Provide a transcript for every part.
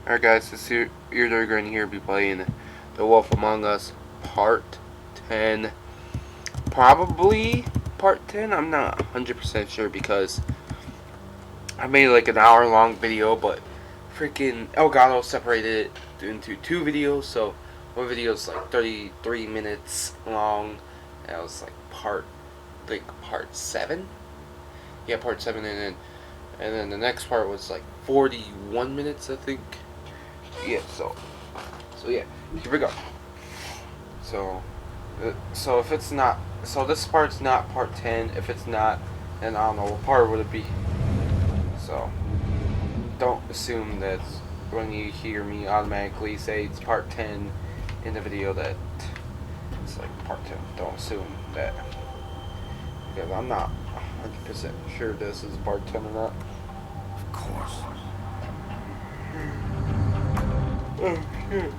Alright guys, this year they're going to be playing The Wolf Among Us Part 10. Probably Part 10, I'm not 100% sure because I made like an hour long video, but freaking Elgato separated it into two videos, so one video is like 33 minutes long, and it was like part 7? Yeah, part 7, and then the next part was like 41 minutes, I think. Yeah, so yeah, here we go. So if it's not, so this part's not part 10. If it's not, then I don't know what part would it be. So don't assume that when you hear me automatically say it's part 10 in the video that it's like part 10. Don't assume that, because I'm not 100% sure this is part 10 or not. Of course. Oh shit.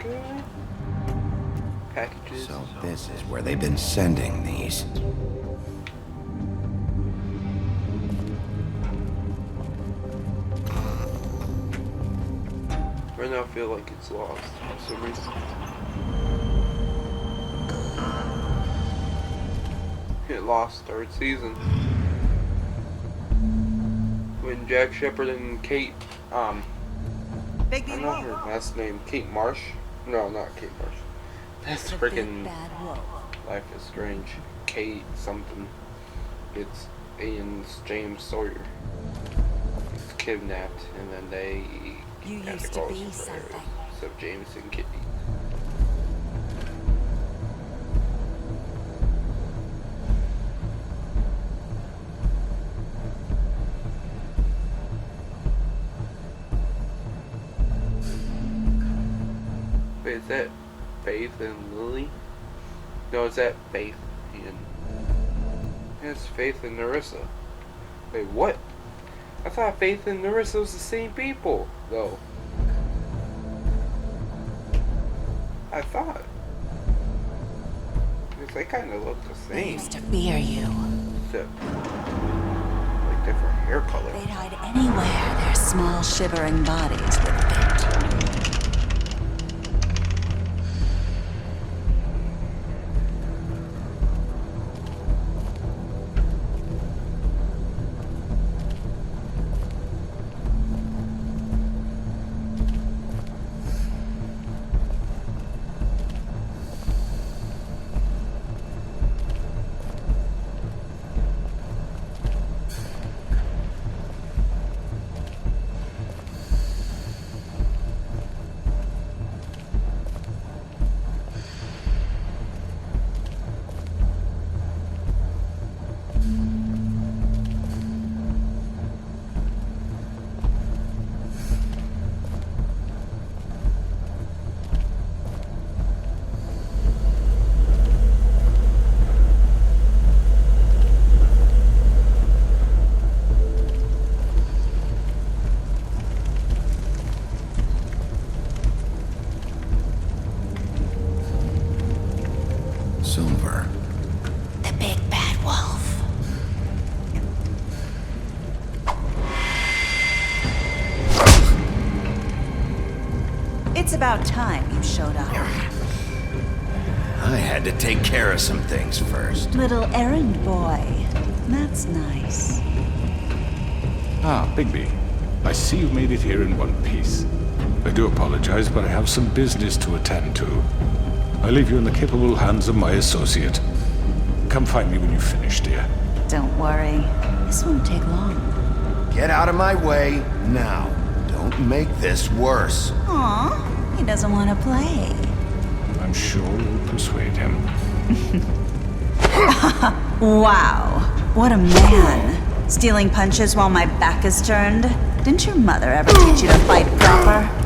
Okay. Packages. So this is where they've been sending these. Right now I feel like it's lost for some reason. It lost third season. When Jack Shepard and Kate, I don't know her last name, Kate Marsh? No, not Kate Marsh. That's freaking Life is Strange. Kate something. It's Ian's James Sawyer. He's kidnapped, and then they You had used to to go be somewhere something. else. So James and Kitty. Wait, is that Faith and Lily? No, is that Faith and... It's Faith and Narissa. Wait, what? I thought Faith and Narissa was the same people, though. I thought. Because they kind of look the They same. used to fear you. Except, like, different hair color. They'd hide anywhere their small shivering bodies would fit. Silver. The big bad wolf. It's about time you showed up. I had to take care of some things first. Little errand boy. That's nice. Ah, Bigby. I see you've made it here in one piece. I do apologize, but I have some business to attend to. I leave you in the capable hands of my associate. Come find me when you've finished, dear. Don't worry. This won't take long. Get out of my way now. Don't make this worse. Aw, he doesn't want to play. I'm sure you'll persuade him. Wow, what a man. Stealing punches while my back is turned? Didn't your mother ever teach you to fight proper?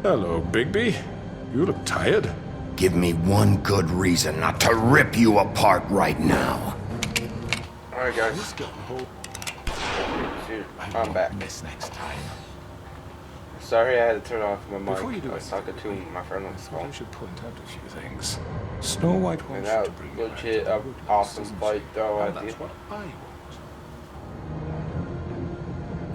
Hello, Bigby. You look tired. Give me one good reason not to rip you apart right now. Alright, guys. Let's get the whole... Dude, I'm back. Miss next time. Sorry I had to turn off my Before you mic. do I was it, talking to my friend on the I phone. should point out a few things. Snow White And wants that you to bring you back legit to the an Woodlands, awesome doesn't fight, she? though, And I that's think. what I want.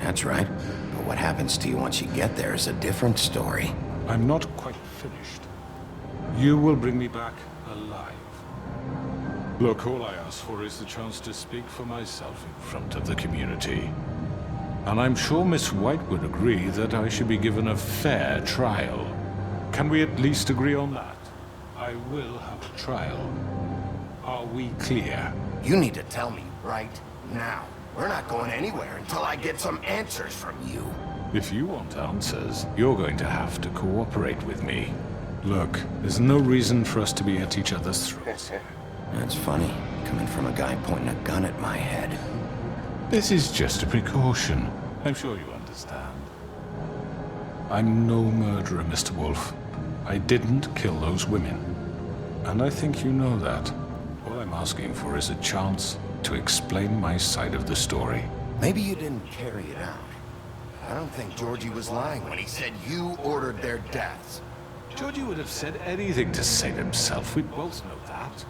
That's right. But what happens to you once you get there is a different story. I'm not quite finished. You will bring me back alive. Look, all I ask for is the chance to speak for myself in front of the community. And I'm sure Miss White would agree that I should be given a fair trial. Can we at least agree on that? I will have a trial. Are we clear? You need to tell me right now. We're not going anywhere until I get some answers from you. If you want answers, you're going to have to cooperate with me. Look, there's no reason for us to be at each other's throats. That's funny, coming from a guy pointing a gun at my head. This is just a precaution. I'm sure you understand. I'm no murderer, Mr. Wolf. I didn't kill those women. And I think you know that. All I'm asking for is a chance to explain my side of the story. Maybe you didn't carry it out. I don't think Georgie was lying when he said you ordered their deaths. Georgie would have said anything to save himself. We both know that.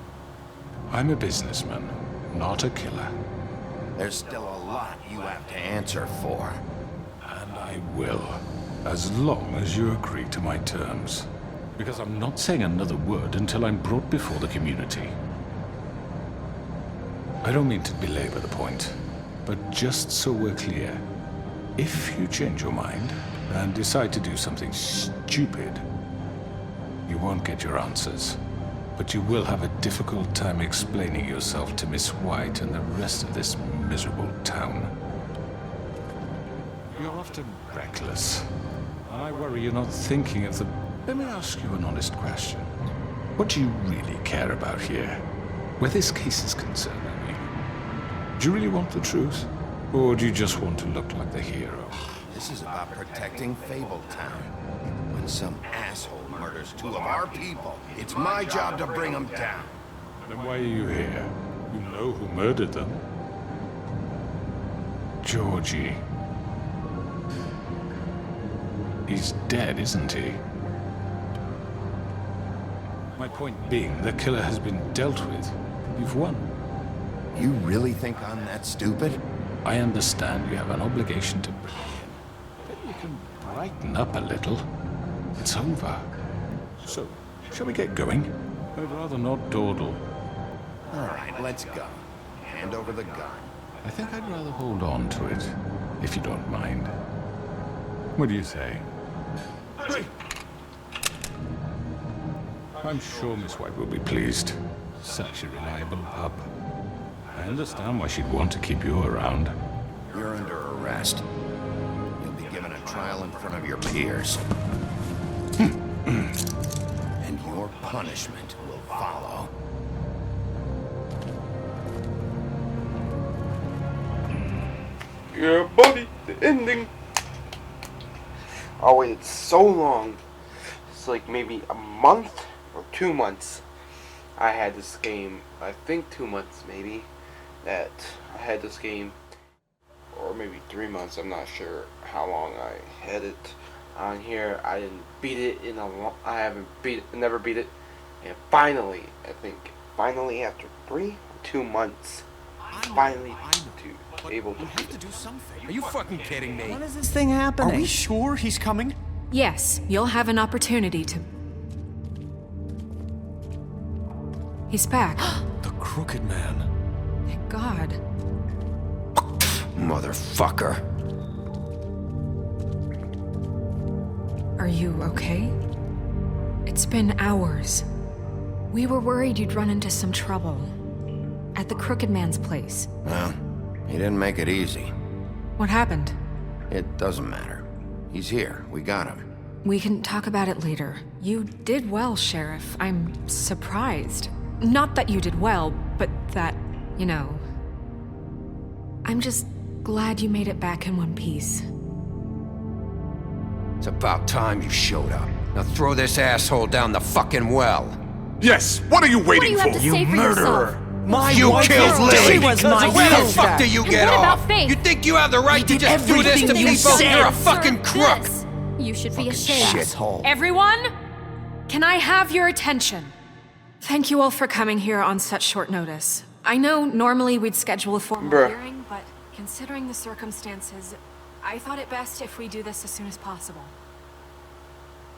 I'm a businessman, not a killer. There's still a lot you have to answer for. And I will, as long as you agree to my terms. Because I'm not saying another word until I'm brought before the community. I don't mean to belabor the point, but just so we're clear, if you change your mind and decide to do something stupid, you won't get your answers. But you will have a difficult time explaining yourself to Miss White and the rest of this miserable town. You're often reckless, and I worry you're not thinking of the... Let me ask you an honest question. What do you really care about here? Where this case is concerned, I mean. Do you really want the truth? Or do you just want to look like the hero? This is about protecting Fabletown. When some asshole murders two of our people, it's my job to bring them down. Then why are you here? You know who murdered them. Georgie. He's dead, isn't he? My point being, the killer has been dealt with. You've won. You really think I'm that stupid? I understand you have an obligation to bring him in. But you can brighten up a little. It's over. So, shall we get going? I'd rather not dawdle. All right, let's go. Hand over the gun. I think I'd rather hold on to it, if you don't mind. What do you say? I'm sure Miss White will be pleased. Such a reliable pup. I understand why she'd want to keep you around. You're under arrest. You'll be given a trial in front of your peers. And your punishment will follow. Yeah, buddy, the ending. I waited so long. It's like maybe a month or 2 months. I had this game. I think 2 months maybe. That I had this game, or maybe 3 months. I'm not sure how long I had it on here. I didn't beat it in a long. I haven't beat it. Never beat it. And finally, I think finally after 2 months, finally able to beat it. do something. Are you fucking kidding me? When is this thing happening? Are we sure he's coming? Yes, you'll have an opportunity to... He's back. The Crooked Man. Thank God. Motherfucker. Are you okay? It's been hours. We were worried you'd run into some trouble. At the Crooked Man's place. Well, he didn't make it easy. What happened? It doesn't matter. He's here. We got him. We can talk about it later. You did well, Sheriff. I'm surprised. Not that you did well, but that, you know... I'm just glad you made it back in one piece. It's about time you showed up. Now throw this asshole down the fucking well. Yes, what are you What do waiting you have for? to say for yourself? You killed Lily! She was my Where the sister. fuck do you And get what off? about Faith? You think you have the right to did just do this to everything you people? said. You're a fucking crook! This. You should be ashamed. Shithole. Everyone, can I have your attention? Thank you all for coming here on such short notice. I know normally we'd schedule a formal Bruh. hearing, but considering the circumstances, I thought it best if we do this as soon as possible.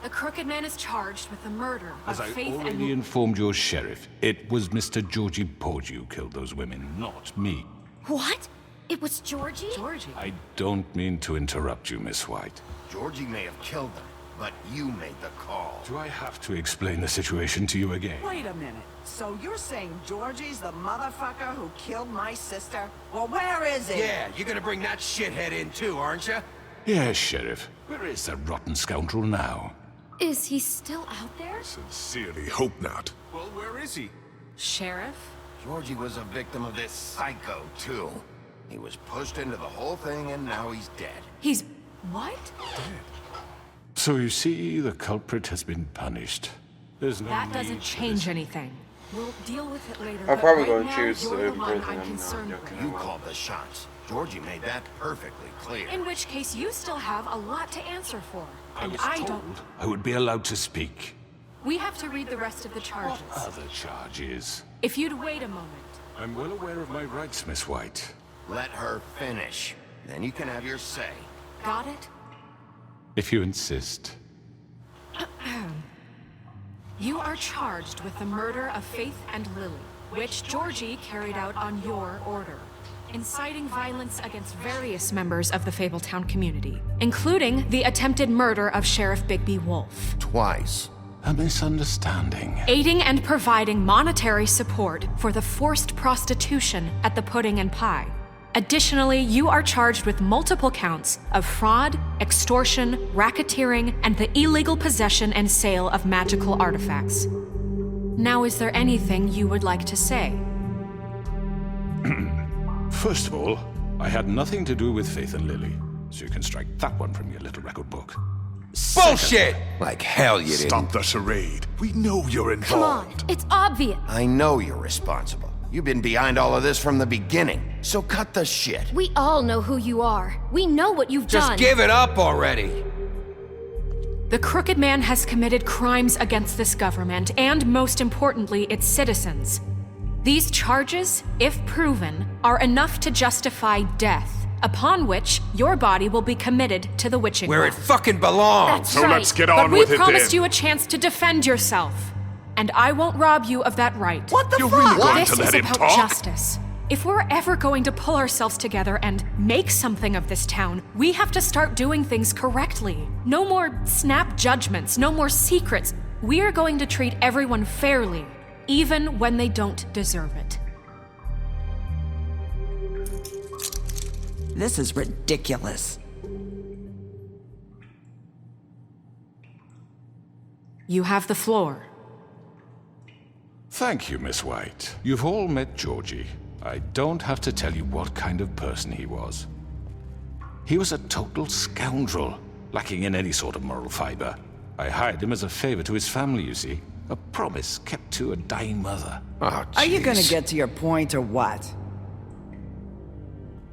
The Crooked Man is charged with the murder As of I Faith already and... informed your sheriff, it was Mr. Georgie Porgy who killed those women, not me. What? It was Georgie? Georgie. I don't mean to interrupt you, Miss White. Georgie may have killed them, but you made the call. Do I have to explain the situation to you again? Wait a minute. So you're saying Georgie's the motherfucker who killed my sister? Well, where is he? Yeah, you're gonna bring that shithead in too, aren't you? Yes, Sheriff. Where is that rotten scoundrel now? Is he still out there? Sincerely hope not. Well, where is he? Sheriff? Georgie was a victim of this psycho, too. He was pushed into the whole thing, and now he's dead. He's... what? So you see, the culprit has been punished. There's no That need doesn't for change this. anything. We'll deal with it later. I'm but probably right going to now, choose you're to the one imprison I'm him. concerned No, with. joking. You called the shots. Georgie made that perfectly clear. In which case, you still have a lot to answer for. And was I told don't. I would be allowed to speak. We have to read the rest of the charges. Other charges. If you'd wait a moment. I'm well aware of my rights, Miss White. Let her finish. Then you can have your say. Got it? If you insist. You are charged with the murder of Faith and Lily, which Georgie carried out on your order, inciting violence against various members of the Fabletown community, including the attempted murder of Sheriff Bigby Wolf, Twice. A misunderstanding. aiding and providing monetary support for the forced prostitution at the Pudding and Pie. Additionally, you are charged with multiple counts of fraud, extortion, racketeering, and the illegal possession and sale of magical artifacts. Now, is there anything you would like to say? First of all, I had nothing to do with Faith and Lily, so you can strike that one from your little record book. Bullshit! Like hell you didn't. Stop the charade. We know you're Come on, involved. it's obvious. I know you're responsible. You've been behind all of this from the beginning. So cut the shit. We all know who you are. We know what you've Just done. give it up already. The Crooked Man has committed crimes against this government and, most importantly, its citizens. These charges, if proven, are enough to justify death, upon which your body will be committed to the witching Where well. it fucking belongs. That's So right. let's get But on we with it promised then. you a chance to defend yourself, and I won't rob you of that right. What the You're fuck? really going This to is let him about talk? justice. If we're ever going to pull ourselves together and make something of this town, we have to start doing things correctly. No more snap judgments, no more secrets. We are going to treat everyone fairly, even when they don't deserve it. This is ridiculous. You have the floor. Thank you, Miss White. You've all met Georgie. I don't have to tell you what kind of person he was. He was a total scoundrel, lacking in any sort of moral fiber. I hired him as a favor to his family, you see. A promise kept to a dying mother. Oh, Are you gonna jeez. get to your point or what?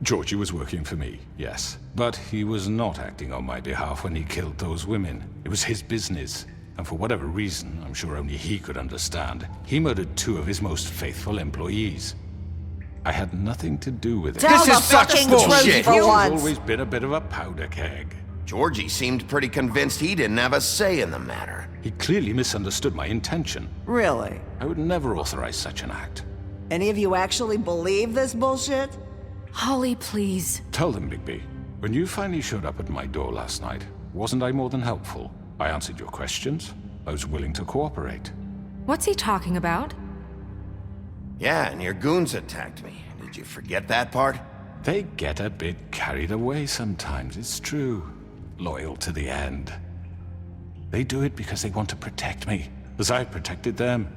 Georgie was working for me, yes. But he was not acting on my behalf when he killed those women. It was his business. And for whatever reason, I'm sure only he could understand, he murdered 2 of his most faithful employees. I had nothing to do with it. Tell This the is such fucking bullshit. truth for He's once. always been a bit of a powder keg. Georgie seemed pretty convinced he didn't have a say in the matter. He clearly misunderstood my intention. Really? I would never authorize such an act. Any of you actually believe this bullshit? Holly, please. Tell them, Bigby, when you finally showed up at my door last night, wasn't I more than helpful? I answered your questions. I was willing to cooperate. What's he talking about? Yeah, and your goons attacked me. Did you forget that part? They get a bit carried away sometimes, it's true. Loyal to the end. They do it because they want to protect me, as I protected them.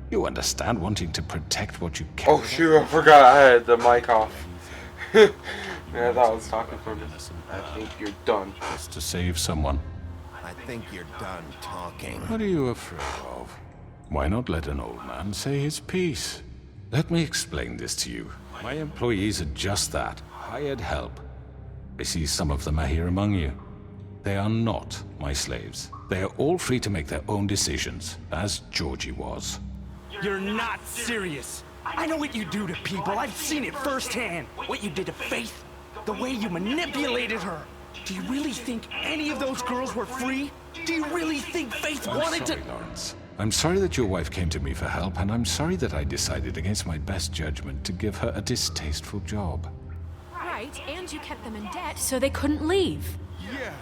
You understand wanting to protect what you can. Oh shoot, I forgot I had the mic off. Yeah, I thought I was talking for me. I think you're done. Just to save someone. I think you're done talking. What are you afraid of? Why not let an old man say his piece? Let me explain this to you. My employees are just that, hired help. I see some of them are here among you. They are not my slaves. They are all free to make their own decisions, as Georgie was. You're not serious. I know what you do to people. I've seen it firsthand. What you did to Faith, the way you manipulated her. Do you really think any of those girls were free? Do you really think Faith wanted to... Lawrence. I'm sorry that your wife came to me for help, and I'm sorry that I decided against my best judgment to give her a distasteful job. Right, and you kept them in debt so they couldn't leave. Yeah.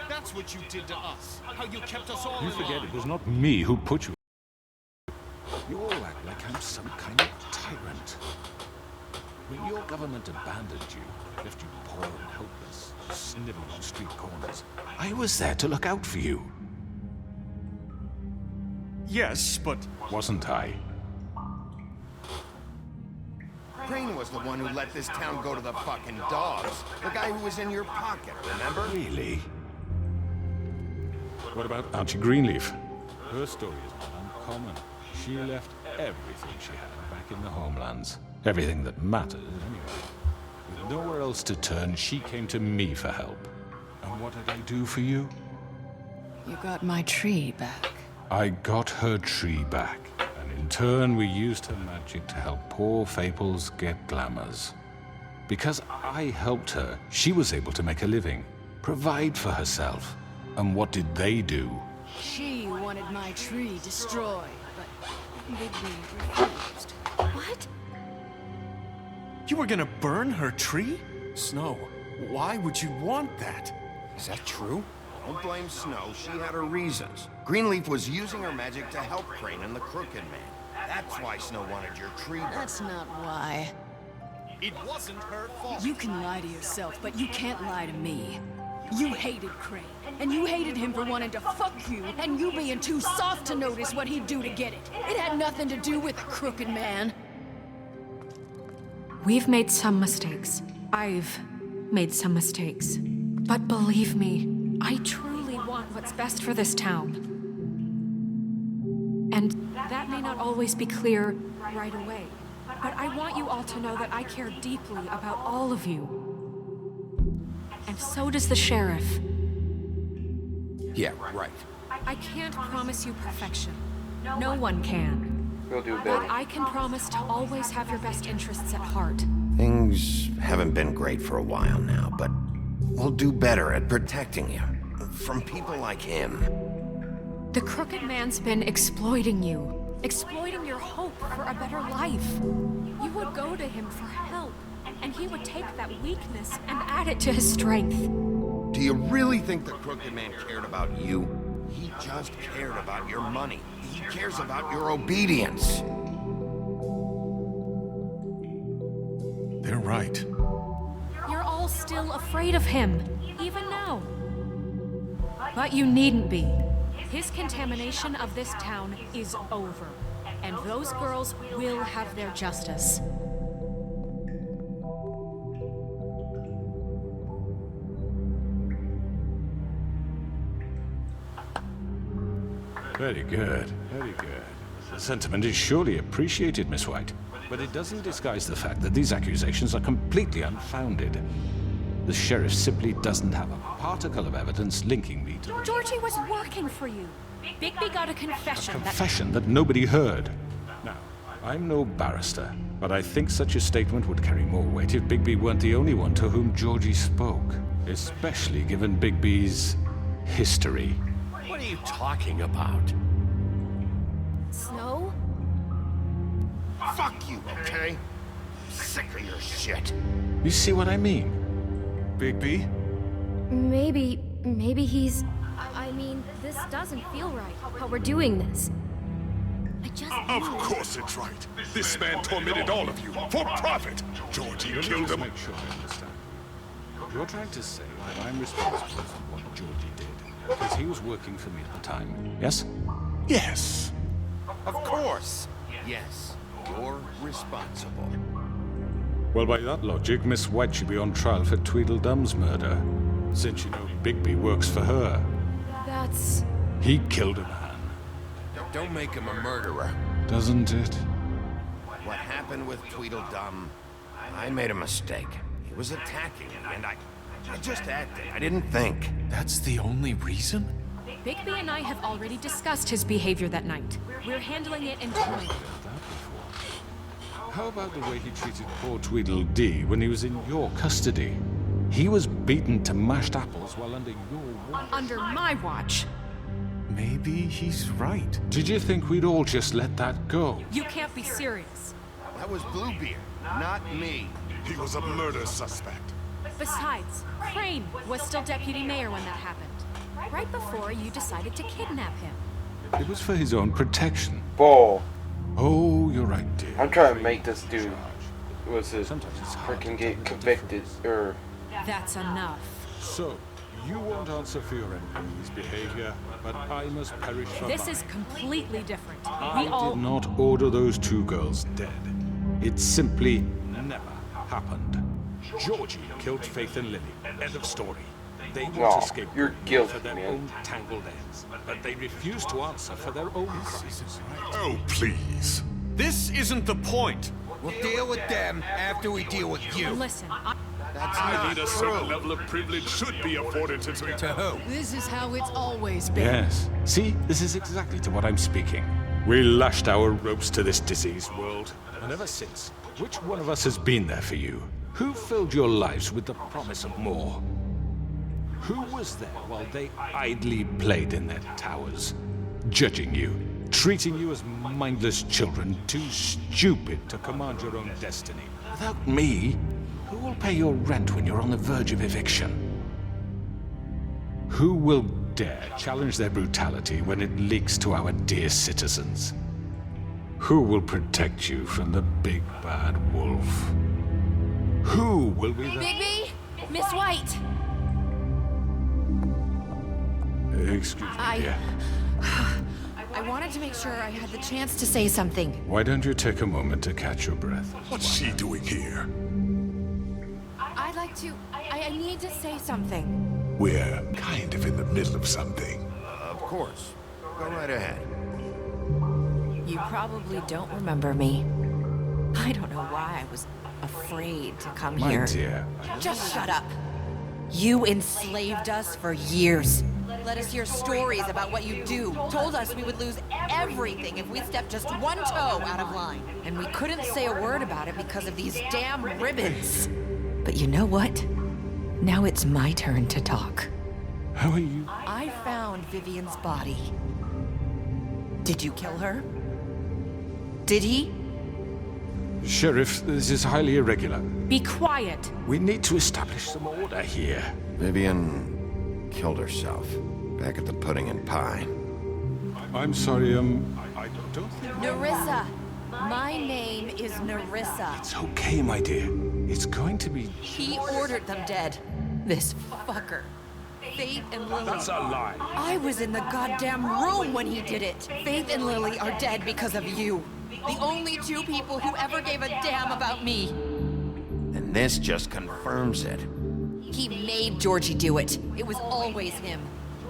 That's what you did to us. How you kept us all You in forget line. it was not me who put you. You all act like I'm some kind of tyrant. When your government abandoned you, left you poor and helpless, sniveling on street corners, I was there to look out for you. Yes, but Wasn't I? Crane was the one who let this town go to the fucking dogs. The guy who was in your pocket, remember? Really? What about Archie Greenleaf? Her story is not uncommon. She left everything she had back in the homelands. Everything that mattered, anyway. With nowhere else to turn, she came to me for help. And what did I do for you? You got my tree back. I got her tree back. And in turn, we used her magic to help poor Faples get glamours. Because I helped her, she was able to make a living, provide for herself. And what did they do? She wanted my tree destroyed, but Bigby refused. What? you were gonna burn her tree? Snow, why would you want that? Is that true? Don't blame Snow. She had her reasons. Greenleaf was using her magic to help Crane and the Crooked Man. That's why Snow wanted your tree burned. That's not why. It wasn't her fault. You can lie to yourself, but you can't lie to me. You hated Crane, and you hated him for wanting to fuck you, and you being too soft to notice what he'd do to get it. It had nothing to do with the Crooked Man. We've made some mistakes. I've made some mistakes. But believe me, I truly want what's best for this town. And that may not always be clear right away. But I want you all to know that I care deeply about all of you. And so does the sheriff. Yeah, right. I can't promise you perfection. No one can. We'll do But better. I can promise to always have your best interests at heart. Things haven't been great for a while now, but we'll do better at protecting you. From people like him. The Crooked Man's been exploiting you. Exploiting your hope for a better life. You would go to him for help, and he would take that weakness and add it to his strength. Do you really think the Crooked Man cared about you? He just cared about your money. He cares about your obedience. They're right. You're all still afraid of him, even now. But you needn't be. His contamination of this town is over, and those girls will have their justice. Very good, very good. The sentiment is surely appreciated, Miss White. But it doesn't disguise the fact that these accusations are completely unfounded. The sheriff simply doesn't have a particle of evidence linking me to Georgie was working for you. Bigby got a confession that... confession that nobody heard. Now, I'm no barrister, but I think such a statement would carry more weight if Bigby weren't the only one to whom Georgie spoke. Especially given Bigby's history. What are you talking about? Snow? Fuck you, okay? Sick of your shit. You see what I mean? Bigby? Maybe he's... I mean, this doesn't feel right, how we're doing this. I just Of course it's right. This man tormented all of you for profit. Georgie killed him. Make sure I understand. You're trying to say that I'm responsible for what Georgie did because he was working for me at the time, yes? Yes. Of course. Yes, you're responsible. Well, by that logic, Miss White should be on trial for Tweedledum's murder, since you know Bigby works for her. That's... He killed a man. Don't make him a murderer. Doesn't it? What happened with Tweedledum, I made a mistake. He was attacking me, and I just acted. I didn't think. That's the only reason? Bigby and I have already discussed his behavior that night. We're handling it internally. How about the way he treated poor Tweedledee when he was in your custody? He was beaten to mashed apples while under your watch. Under my watch. Maybe he's right. Did you think we'd all just let that go? You can't be serious. That was Bluebeard, not me. He was a murder suspect. Besides, Crane was still deputy mayor when that happened. Right before you decided to kidnap him. It was for his own protection. Bull. Oh, you're right, dear. I'm trying to make this dude freaking get convicted, or... That's enough. So, you won't answer for your enemy's behavior, but I must perish for This mine. is completely different. I We all... did not order those two girls dead. It simply never happened. Georgie killed Faith and Lily. End of story. They want No, to escape you're guilty, for their man. own tangled ends, but they refuse to answer for their own crimes. Oh, please. This isn't the point. We'll deal with them after we deal with you. Listen, That's I not need a certain true. level of privilege should be afforded to me. To who? This is how it's always been. Yes. See, this is exactly to what I'm speaking. We lashed our ropes to this diseased world, and ever since, which one of us has been there for you? Who filled your lives with the promise of more? Who was there while they idly played in their towers, judging you, treating you as mindless children, too stupid to command your own destiny? Without me, who will pay your rent when you're on the verge of eviction? Who will dare challenge their brutality when it leaks to our dear citizens? Who will protect you from the big bad wolf? Who will be the... Bigby? Miss White! Excuse me, dear. I wanted to make sure I had the chance to say something. Why don't you take a moment to catch your breath? What's she doing here? I'd like to... I need to say something. We're kind of in the middle of something. Of course. Go right ahead. You probably don't remember me. I don't know why I was afraid to come My here. dear, Just shut up. You enslaved us for years. Let us hear stories about what you do. Told us we would lose everything if we stepped just one toe out of line. And we couldn't say a word about it because of these damn ribbons. But you know what? Now it's my turn to talk. how are you? I found Vivian's body. Did you kill her? Did he? Sheriff, this is highly irregular. be quiet. We need to establish some order here. Vivian killed herself back at the Pudding and Pie. I'm sorry, I don't think... Nerissa. My name is Nerissa. It's okay, my dear. It's going to be... He ordered them dead. This fucker. Faith and Lily. That's a lie. I was in the goddamn room when he did it. Faith and Lily are dead because of you. The only two people who ever gave a damn about me. And this just confirms it. He made Georgie do it. It was always him.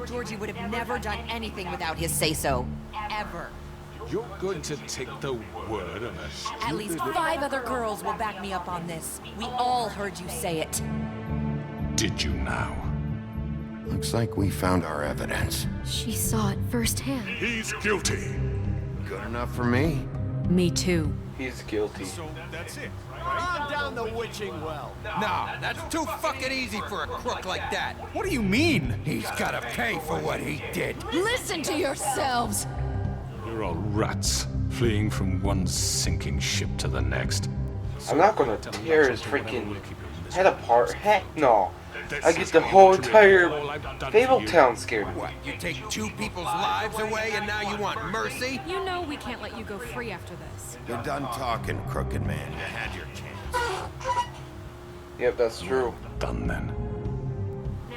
Georgie would have never done anything without his say-so. Ever. You're going to take the word of a stupid... At least 5 other girls will back me up on this. We all heard you say it. Did you now? Looks like we found our evidence. She saw it firsthand. He's guilty. Good enough for me. Me too. He's guilty. So that's it, On down the witching well. Nah, that's too fucking easy for a crook like that. What do you mean? He's gotta pay for what he did. Listen to yourselves! You're all rats, fleeing from one sinking ship to the next. I'm not gonna tear his freaking this Head one. apart? Heck no. This I get is the gonna whole interrupt entire all I've done for Fable you. Town scared. What, you take two people's lives away and now you want mercy? You know we can't let you go free after this. You're done talking, Crooked Man. You had your chance. Yep, that's true. Done then.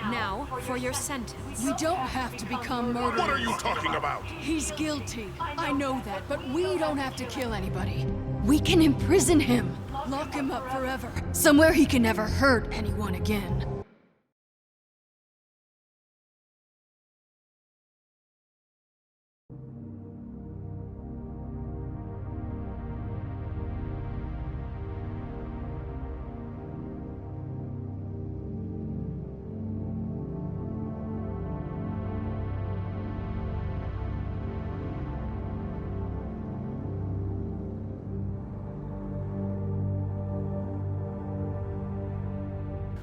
Now, for your sentence. We don't have to become murderers. What are you talking about? He's guilty. I know that, but we don't have to kill anybody. We can imprison him. Lock him up forever. Somewhere he can never hurt anyone again.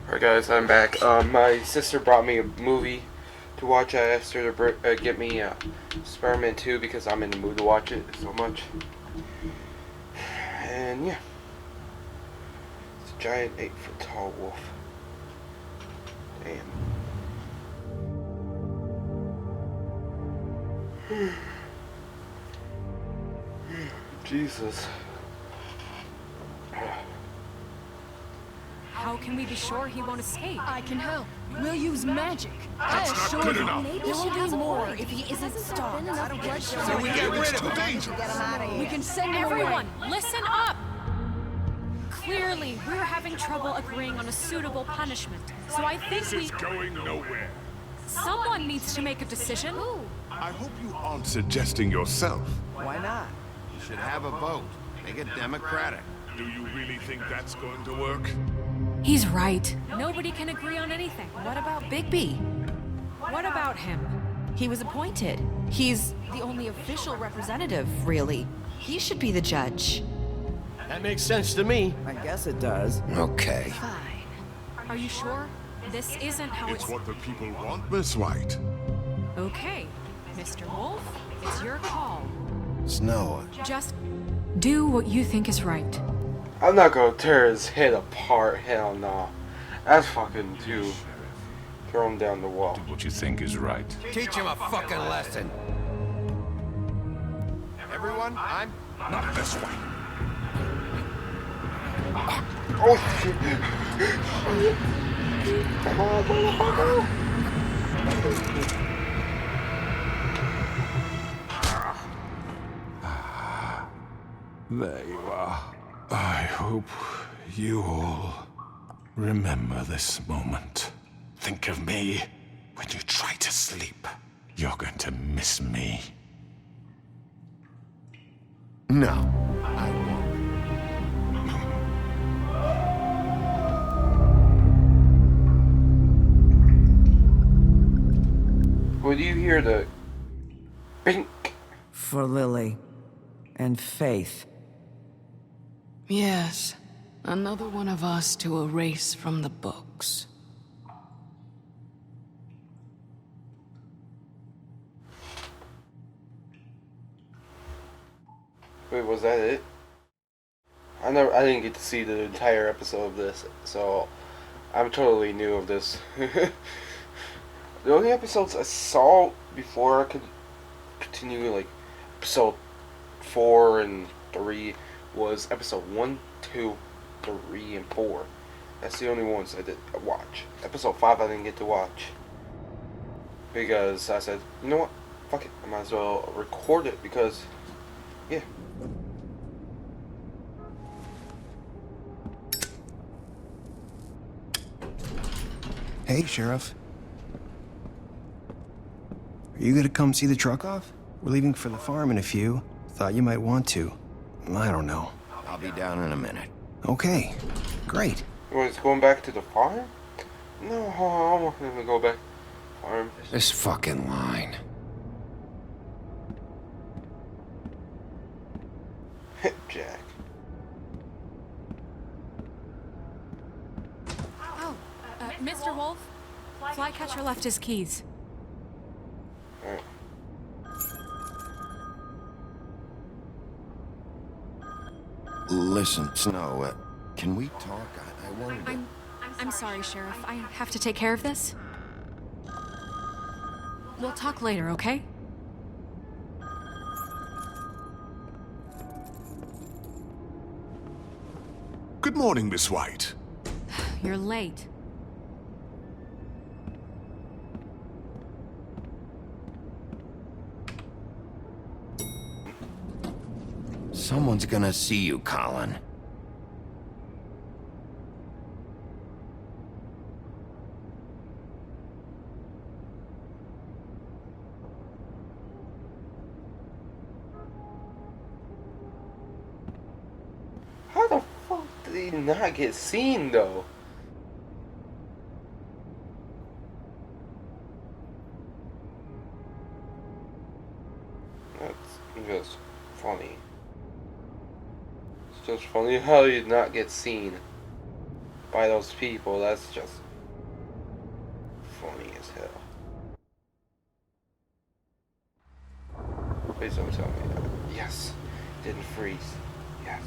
Alright guys, I'm back. My sister brought me a movie to watch. I asked her to get me Spider-Man 2 because I'm in the mood to watch it so much. And yeah. It's a giant 8-foot tall wolf. Damn. Jesus. How can we be sure he won't escape? I can help. We'll use magic. That's not assure good you. enough. There will be more if he isn't stopped. So we get rid of him. Dangerous. We can send him Everyone, away. listen up! Clearly, we're having trouble agreeing on a suitable punishment. So I think This is going nowhere. someone needs to make a decision. I hope you aren't suggesting yourself. Why not? You should have a vote. Make it democratic. Do you really think that's going to work? He's right. Nobody can agree on anything. What about Bigby? What about him? He was appointed. He's the only official representative, really. He should be the judge. That makes sense to me. I guess it does. Okay. Fine. Are you sure? This isn't how It's what the people want, Miss White. Okay, Mr. Wolf, it's your call. Snow. Just do what you think is right. I'm not gonna tear his head apart. Hell no. That's fucking too. Throw him down the wall. Do what you think is right. Teach him a fucking lesson. Everyone, I'm... Not this way. Oh shit. Come on, motherfucker. There you are. I hope you all remember this moment. Think of me when you try to sleep. You're going to miss me. No, I won't. Would you hear the bink? For Lily. And Faith. Yes. Another one of us to erase from the books. Wait, was that it? I didn't get to see the entire episode of this, so I'm totally new of this. The only episodes I saw before I could continue, like episode 4 and 3, was episode 1, 2, 3, and 4. That's the only ones I did watch. Episode 5 I didn't get to watch because I said, you know what, fuck it, I might as well record it because, yeah. Hey, Sheriff. Are you gonna come see the truck off? We're leaving for the farm in a few. Thought you might want to. I don't know. I'll be down in a minute. Okay, great. Was going back to the farm? No, I want him to go back to the farm. This fucking line. Jack. Oh, Mr. Wolf, Flycatcher left his keys. Alright. Listen, Snow, can we talk? I wanted to... I'm sorry, Sheriff. I have to take care of this. We'll talk later, okay? Good morning, Miss White. You're late. Someone's gonna see you, Colin. How the fuck did he not get seen, though? That's just funny. It's just funny how he did not get seen by those people. That's just funny as hell. Please don't tell me that. Yes. Didn't freeze. Yes.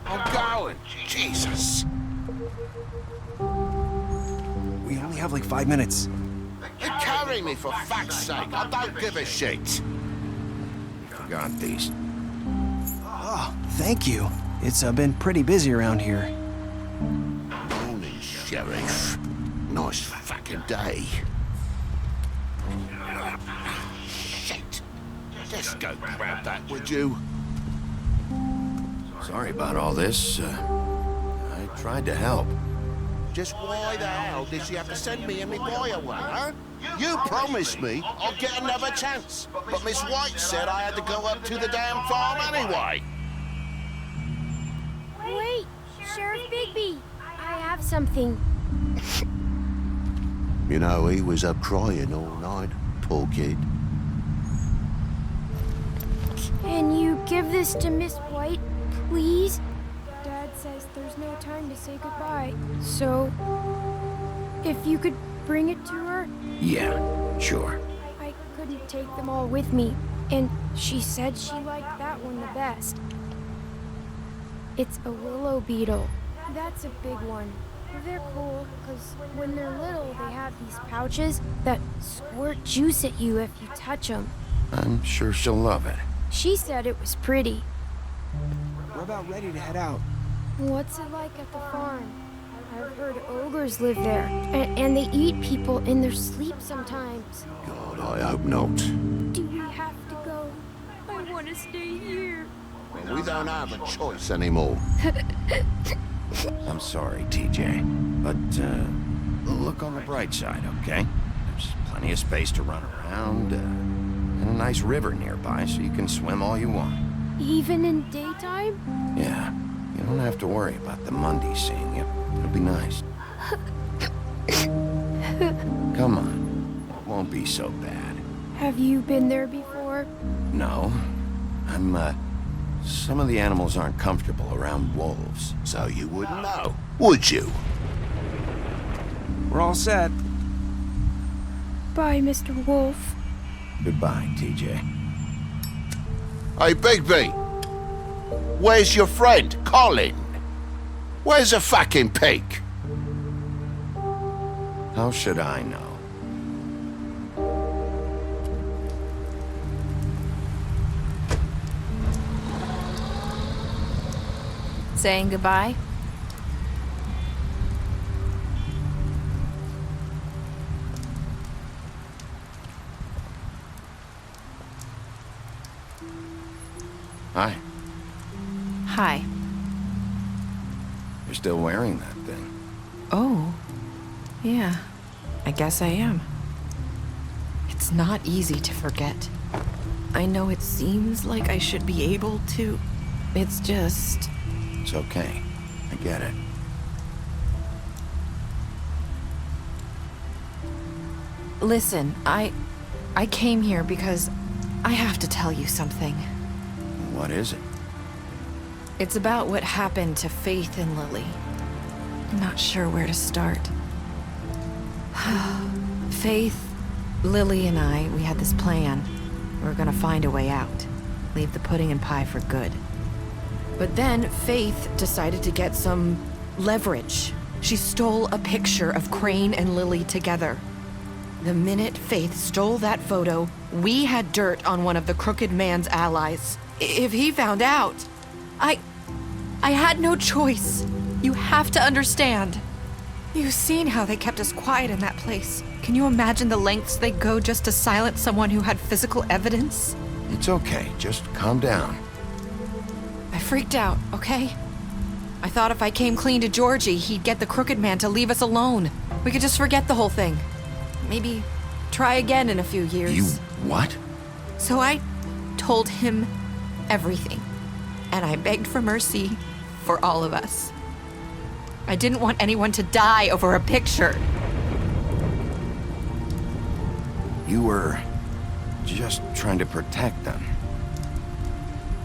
I'm going. Jesus. We only have like 5 minutes. Carry me for fuck's sake. I don't give a shit. Forgot these. Oh, thank you. It's been pretty busy around here. Morning, Sheriff. Nice fucking day. Shit. Just go grab that, would you? Sorry about all this. I tried to help. Just why the hell did she have to send me and me boy away, huh? You promised me I'll get another chance, but Miss White said I had to go up to the damn farm anyway. Wait, Sheriff Bigby, I have something. You know, he was up crying all night, poor kid. Can you give this to Miss White, please? Dad says there's no time to say goodbye. So, if you could bring it to her? Yeah, sure. I couldn't take them all with me, and she said she liked that one the best. It's a willow beetle. That's a big one. They're cool, because when they're little, they have these pouches that squirt juice at you if you touch them. I'm sure she'll love it. She said it was pretty. We're about ready to head out. What's it like at the farm? I've heard ogres live there, and they eat people in their sleep sometimes. God, I hope not. Do we have to go? I want to stay here. Well, we don't have a choice anymore. I'm sorry, TJ, but look on the bright side, okay? There's plenty of space to run around, and a nice river nearby so you can swim all you want. Even in daytime? Yeah, you don't have to worry about the Mundies seeing you. It'll be nice. Come on, it won't be so bad. Have you been there before? No, some of the animals aren't comfortable around wolves, so you wouldn't know, would you? We're all set. Bye, Mr. Wolf. Goodbye, TJ. Hey, Bigby! Where's your friend, Colin? Where's the fucking pig? How should I know? Saying goodbye? Hi. Hi. You're still wearing that thing. Oh. Yeah. I guess I am. It's not easy to forget. I know it seems like I should be able to. It's just... It's okay. I get it. Listen, I came here because I have to tell you something. What is it? It's about what happened to Faith and Lily. I'm not sure where to start. Faith Lily and I, we had this plan. We were gonna find a way out. Leave the pudding and pie for good. But then Faith decided to get some leverage. She stole a picture of Crane and Lily together. The minute Faith stole that photo, we had dirt on one of the Crooked Man's allies. If he found out, I had no choice. You have to understand. You've seen how they kept us quiet in that place. Can you imagine the lengths they'd go just to silence someone who had physical evidence? It's okay, just calm down. I freaked out, okay? I thought if I came clean to Georgie, he'd get the Crooked Man to leave us alone. We could just forget the whole thing. Maybe try again in a few years. You what? So I told him everything. And I begged for mercy for all of us. I didn't want anyone to die over a picture. You were just trying to protect them.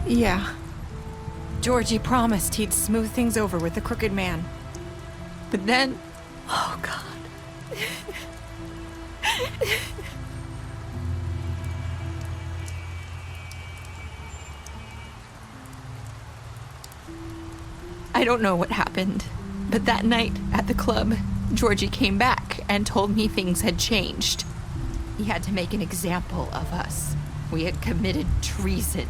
Yeah. Georgie promised he'd smooth things over with the Crooked Man. But then... Oh, God. I don't know what happened, but that night at the club, Georgie came back and told me things had changed. He had to make an example of us. We had committed treason.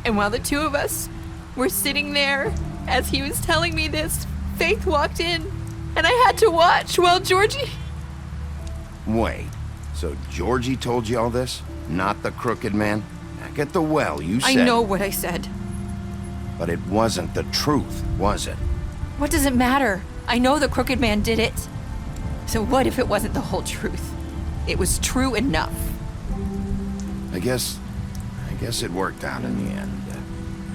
And while the two of us were sitting there, as he was telling me this, Faith walked in, and I had to watch while Georgie... Wait, so Georgie told you all this? Not the Crooked Man? Back at the well, you said... I know what I said. But it wasn't the truth, was it? What does it matter? I know the Crooked Man did it. So what if it wasn't the whole truth? It was true enough. I guess it worked out in the end.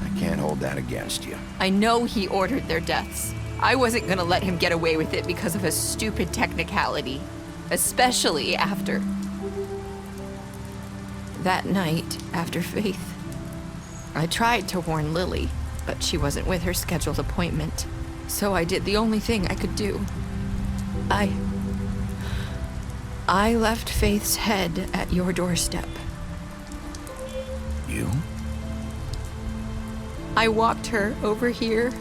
I can't hold that against you. I know he ordered their deaths. I wasn't gonna let him get away with it because of a stupid technicality. Especially after... That night, after Faith, I tried to warn Lily, but she wasn't with her scheduled appointment. So I did the only thing I could do. I left Faith's head at your doorstep. You? I walked her over here,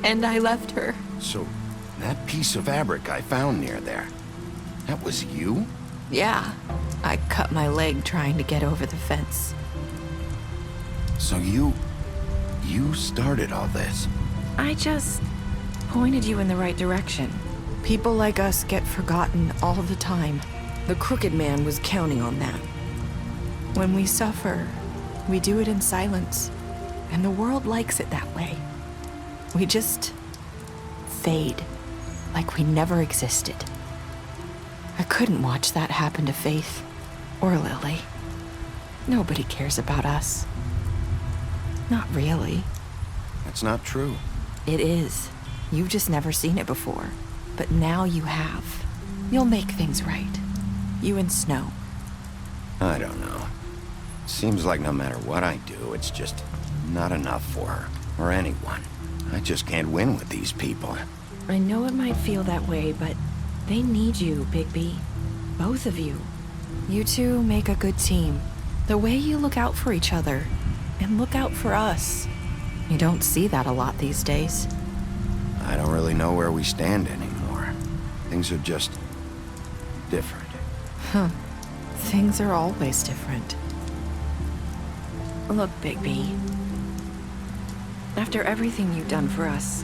and I left her. So, that piece of fabric I found near there, that was you? Yeah, I cut my leg trying to get over the fence. So you started all this? I just pointed you in the right direction. People like us get forgotten all the time. The Crooked Man was counting on that. When we suffer, we do it in silence, and the world likes it that way. We just fade, like we never existed. I couldn't watch that happen to Faith or Lily. Nobody cares about us. Not really. That's not true. It is. You've just never seen it before. But now you have. You'll make things right. You and Snow. I don't know. Seems like no matter what I do, it's just not enough for her, or anyone. I just can't win with these people. I know it might feel that way, but they need you, Bigby. Both of you. You two make a good team. The way you look out for each other, and look out for us. You don't see that a lot these days. I don't really know where we stand anymore. Things are just different. Huh. Things are always different. Look, Bigby. After everything you've done for us,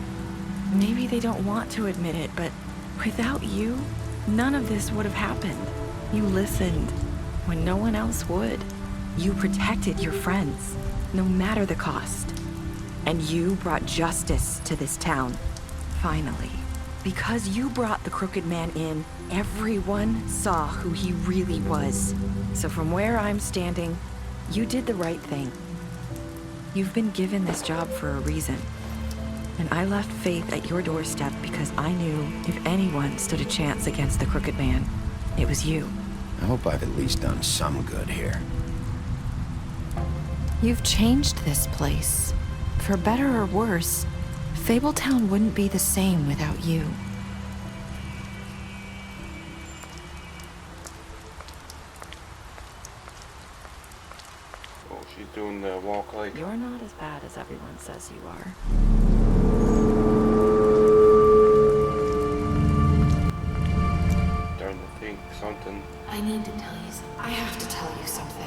maybe they don't want to admit it, but without you, none of this would have happened. You listened when no one else would. You protected your friends, no matter the cost. And you brought justice to this town, finally. Because you brought the Crooked Man in, everyone saw who he really was. So from where I'm standing, you did the right thing. You've been given this job for a reason. And I left Faith at your doorstep because I knew if anyone stood a chance against the Crooked Man, it was you. I hope I've at least done some good here. You've changed this place. For better or worse, Fabletown wouldn't be the same without you. She's doing the walk like. You're not as bad as everyone says you are. Starting to think something. I need to tell you something. I have to tell you something.